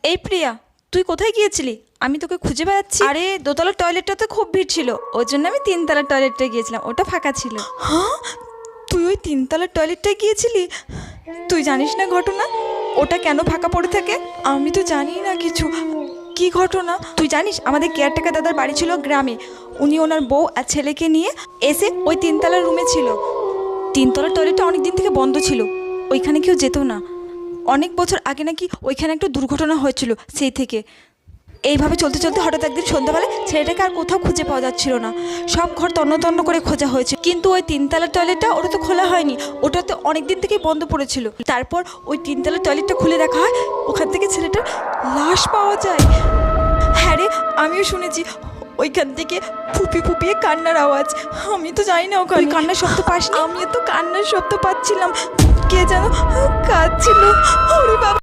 এই প্রিয়া, তুই কোথায় গিয়েছিলি? আমি তোকে খুঁজে বেড়াচ্ছি। আরে দোতলার টয়লেটটাতে খুব ভিড় ছিল, ওই জন্য আমি তিনতলার টয়লেটটা গিয়েছিলাম, ওটা ফাঁকা ছিল। হ্যাঁ, তুই ওই তিনতলার টয়লেটটায় গিয়েছিলি? তুই জানিস না ঘটনা ওটা কেন ফাঁকা পড়ে থাকে? আমি তো জানি না কিছু। কি ঘটনা? তুই জানিস আমাদের কেয়ারটেকার দাদার বাড়ি ছিল গ্রামে। উনি ওনার বউ আর ছেলেকে নিয়ে এসে ওই তিনতলার রুমে ছিল। তিনতলার টয়লেটটা অনেক দিন থেকে বন্ধ ছিল, ওইখানে কেউ যেত না। অনেক বছর আগে নাকি ওইখানে একটা দুর্ঘটনা হয়েছিল, সেই থেকে এইভাবে চলতে চলতে হঠাৎ একদিন সন্ধ্যাবেলায় ছেলেটাকে আর কোথাও খুঁজে পাওয়া যাচ্ছিল না। সব ঘর তন্ন তন্ন করে খোঁজা হয়েছে, কিন্তু ওই তিনতলার টয়লেটটা ওটা তো খোলা হয়নি, ওটাতে অনেক দিন থেকেই বন্ধ পড়েছিল। তারপর ওই তিনতলার টয়লেটটা খুলে দেখা হয়, ওখান থেকে ছেলেটার লাশ পাওয়া যায়। হ্যাঁ রে, আমিও শুনেছি ওইখান থেকে ফুপি ফুপিয়ে কান্নার আওয়াজ। আমি তো জানি না ওখানে কান্নার শব্দ পাস। আমিও তো কান্নার শব্দ পাচ্ছিলাম, কে যেন কাঁদছিল। ওরে বাবা।